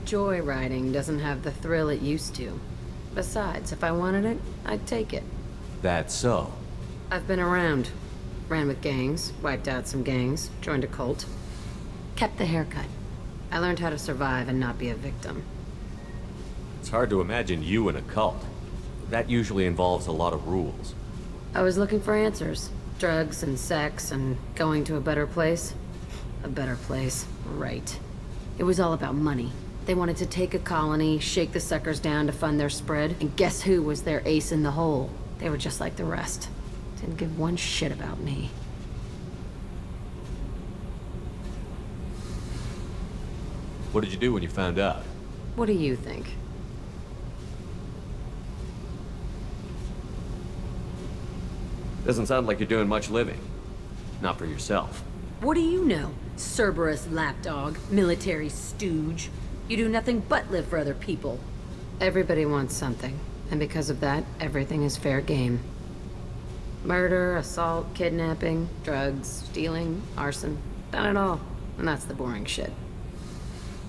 Joyriding doesn't have the thrill it used to. Besides, if I wanted it, I'd take it. That's so. I've been around. Ran with gangs, wiped out some gangs, joined a cult. Kept the haircut. I learned how to survive and not be a victim. It's hard to imagine you in a cult. That usually involves a lot of rules. I was looking for answers. Drugs and sex and going to a better place. A better place, right. It was all about money. They wanted to take a colony, shake the suckers down to fund their spread, and guess who was their ace in the hole? They were just like the rest. Didn't give one shit about me. What did you do when you found out? What do you think? Doesn't sound like you're doing much living. Not for yourself. What do you know? Cerberus lapdog, military stooge. You do nothing but live for other people. Everybody wants something, and because of that, everything is fair game. Murder, assault, kidnapping, drugs, stealing, arson. Done it all, and that's the boring shit.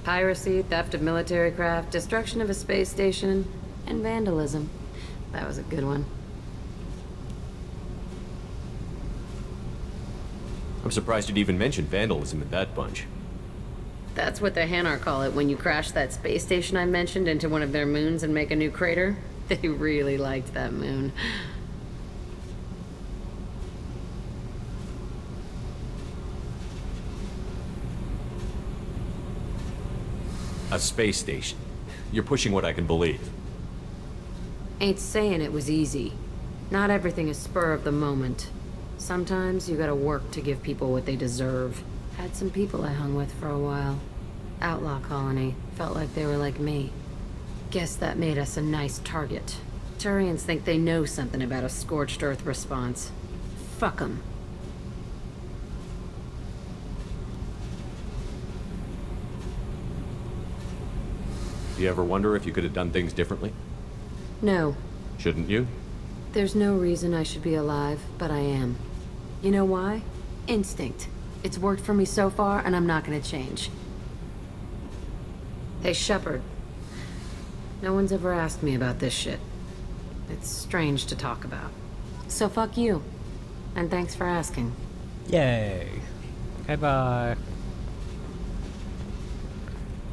Piracy, theft of military craft, destruction of a space station, and vandalism. That was a good one. I'm surprised you'd even mention vandalism in that bunch. That's what the Hanar call it when you crash that space station I mentioned into one of their moons and make a new crater. They really liked that moon. A space station. You're pushing what I can believe. Ain't saying it was easy. Not everything is spur of the moment. Sometimes you gotta work to give people what they deserve. Had some people I hung with for a while. Outlaw colony. Felt like they were like me. Guess that made us a nice target. Turians think they know something about a scorched earth response. Fuck 'em. Do you ever wonder if you could have done things differently? No. Shouldn't you? There's no reason I should be alive, but I am. You know why? Instinct. It's worked for me so far, and I'm not gonna change. Hey, Shepard. No one's ever asked me about this shit. It's strange to talk about. So fuck you. And thanks for asking. Yay. Okay, bye.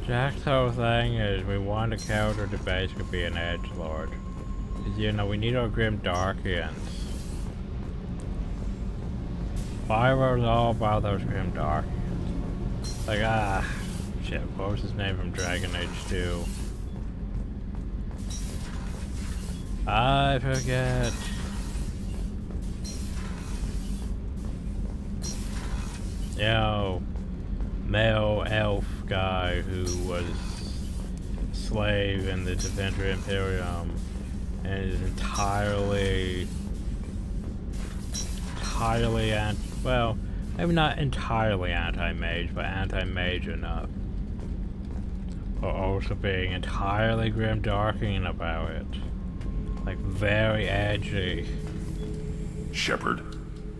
Jack's whole thing is we want to counter the base could be an edgelord. You know, we need our grim Darkians. Bioware's all about those grim Darkians. Like, shit, what was his name from Dragon Age 2? I forget. Yo, male elf guy who was a slave in the Defender Imperium and is entirely well, maybe not entirely anti-mage, but anti-mage enough. But also being entirely grim darking about it. Like, very edgy. Shepard?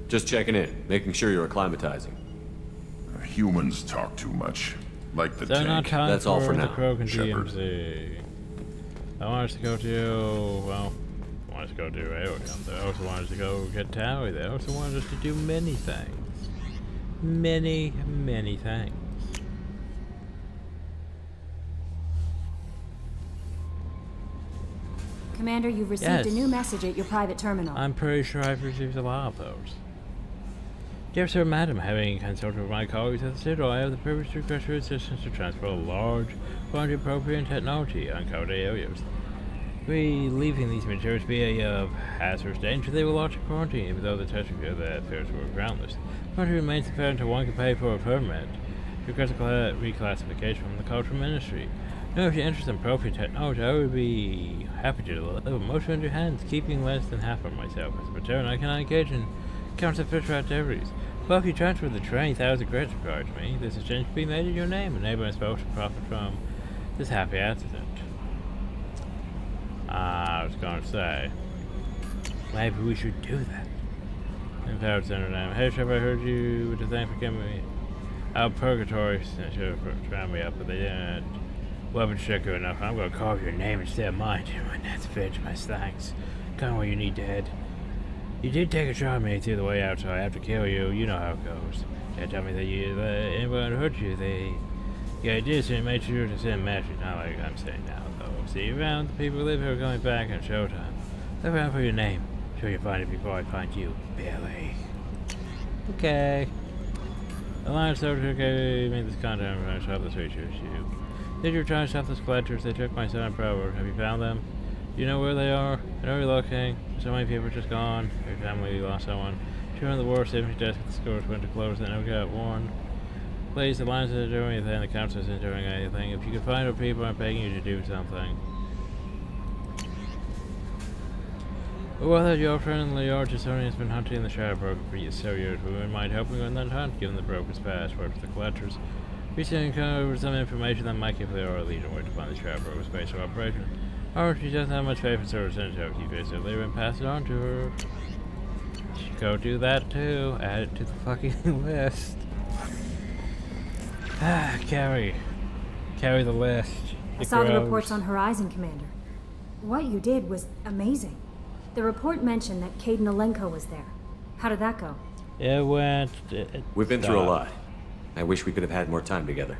Just checking in, making sure you're acclimatizing. Humans talk too much. Like the They're not tank. time That's all for the now, Krogan Shepard. DMZ. I want us to go to, well, I want us to go do Aeon. I also want us to go get Towie. They also want us to do many things. Many, many things. Commander, you've received Yes. a new message at your private terminal. I'm pretty sure I've received a lot of those. Dear Sir, Madam, having consulted with my colleagues at the Citadel, I have the privilege to request your assistance to transfer a large quantity of appropriate technology on covered areas. We leaving these materials to be of hazardous danger, they will launch a quarantine, even though the testing of the affairs were groundless. The quarantine remains fair until one can pay for a permit. Request a reclassification from the Cultural Ministry. Now, if you're interested in appropriate technology, I would be happy to deliver most in your hands, keeping less than half of myself. As a veteran, I cannot engage in counterfeit activities. Well, if you transfer the 20,000 credits required to me, this exchange will be made in your name, enabling us both to profit from this happy accident. I was going to say, maybe we should do that. In fact, hey, Shepard, I heard you with the thing for giving me out Purgatory. Should have round me up, but they didn't. Weapon checker enough. I'm going to carve your name instead of mine. My that's fetch my thanks. Come where you need to head. You did take a shot at me through the way out, so I have to kill you. You know how it goes. They tell me that anyone hurt you, the idea is to make sure to send a message. Not like I'm saying now, though. See you around. The people who live here are coming back on showtime. Look around for your name. Sure you'll find it before I find you, Billy. Okay. Alliance Soldier gave me this content from shop this research issue. Did you try to stop those collectors? They took my son and brother. Have you found them? Do you know where they are? I know you're looking. So many people are just gone. Your family lost someone. You're on the war saving desk at the stores went to close and never got warned. Please, the Alliance isn't doing anything. The Council isn't doing anything. If you could find our people, I'm begging you to do something. Well, that your friend Leor Gisoni has been hunting the Shadow Broker for so years. We wouldn't mind helping on that hunt, given the Broker's password for the collectors. Recently uncovered some information that might give Leor a Legion where to find the Shadow Broker's base of operation. However, she doesn't have much faith in service intel. If you visit Leor and pass it on to her. Go do that too. Add it to the fucking list. Carry the list. I saw the reports on Horizon, Commander. What you did was amazing. The report mentioned that Caden Alenko was there. How did that go? It went... We've been through a lot. I wish we could have had more time together.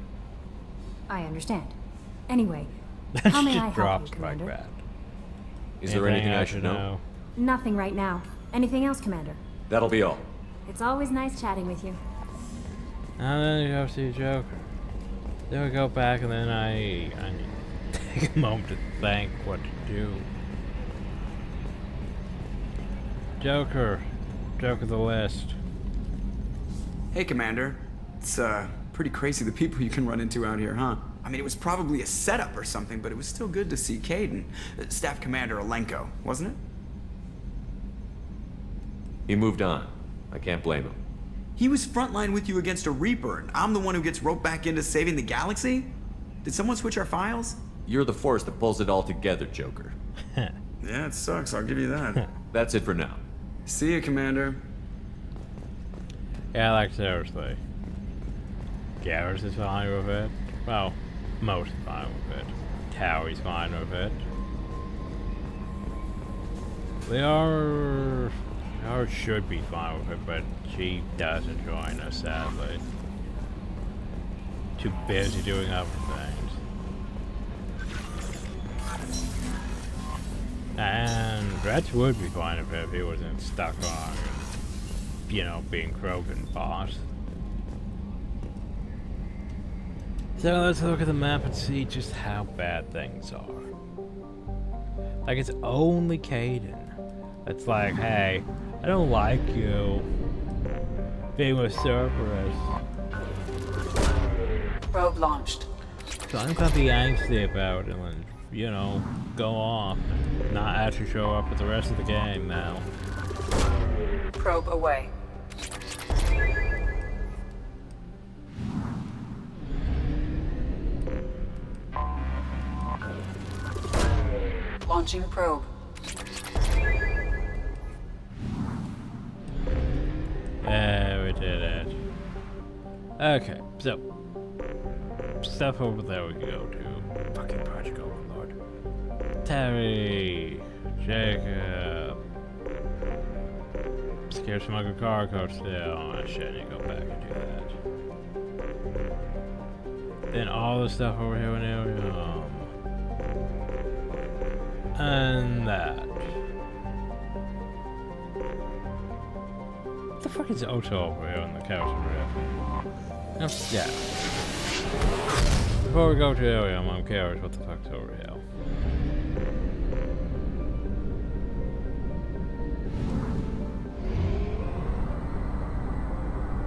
I understand. Anyway, how may I help you, Commander? Like that. Is there anything I should know? Nothing right now. Anything else, Commander? That'll be all. It's always nice chatting with you. And then you go see Joker. Then we go back and then I need to take a moment to think what to do. Joker the list. Hey, Commander. It's pretty crazy the people you can run into out here, huh? I mean, it was probably a setup or something, but it was still good to see Caden. Staff Commander Alenko, wasn't it? He moved on. I can't blame him. He was frontline with you against a Reaper, and I'm the one who gets roped back into saving the galaxy? Did someone switch our files? You're the force that pulls it all together, Joker. Yeah, it sucks, I'll give you that. That's it for now. See you, Commander. Yeah, like seriously. Garrus is fine with it. Well, most fine with it. Towie's fine with it. Liara should be fine with it, but she doesn't join us, sadly. Too busy doing other things. And Dretch would be fine with it if he wasn't stuck on, you know, being Krogan's boss. So let's look at the map and see just how bad things are. Like, it's only Kaidan that's like, hey, I don't like you being with Cerberus. Probe launched. So I'm gonna be angsty about it and, you know, go off and not actually show up with the rest of the game now. Probe away. Launching probe. There, we did it. Okay, so stuff over there we can go to. Fucking Project Overlord. Terry, Jacob, Scare Smuggler Cargo still. Oh shit, I need to go back and do that. Then all the stuff over here in Ilium. And that. What the fuck is Otto over here on the couch over here? Yeah. Before we go to Ilium, I'm curious what the fuck's over here.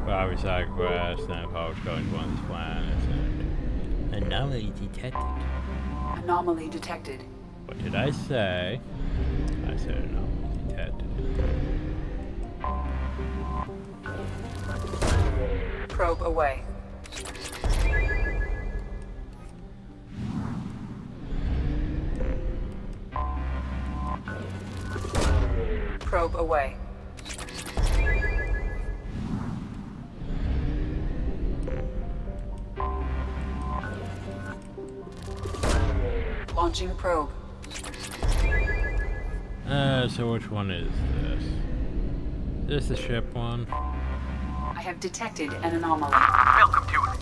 Probably side quest, and if I was going to one of these planets, and anomaly detected. Anomaly detected. What did I say? I said anomaly detected. Probe away. Probe away. Launching probe. So which one is this? Is this the ship one? I have detected an anomaly. Welcome to it.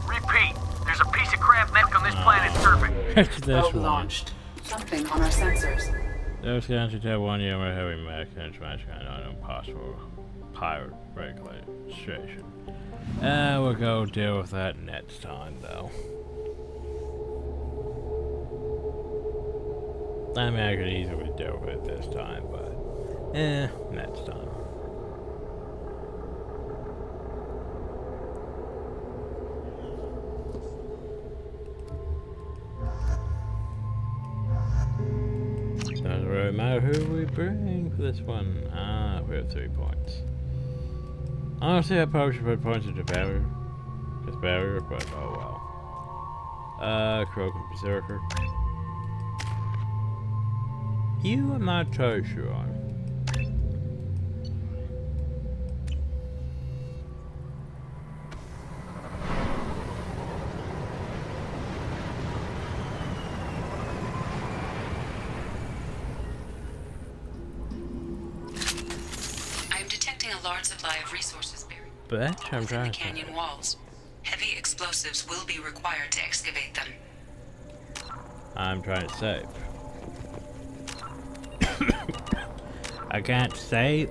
Repeat, there's a piece of crap meant on this planet surfing. It's this Probe one. launched. Something on our sensors. Those guys should have 1 year more heavy mech and smash kind of impossible pirate registration. We'll go deal with that next time, though. I mean, I could easily deal with it this time, but next time. Doesn't really matter who we bring for this one. Ah, we have 3 points. Honestly, I probably should put points into Barrier. Just Barrier, but oh well. Krogan Berserker. You, I'm not totally sure on. I am detecting a large supply of resources buried But I'm within the trying to. canyon walls. Heavy explosives will be required to excavate them. I'm trying to save. I can't save.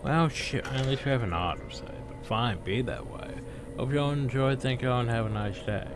Well, shit, at least we have an autosave. But fine, be that way. Hope you all enjoyed. Thank you all and have a nice day.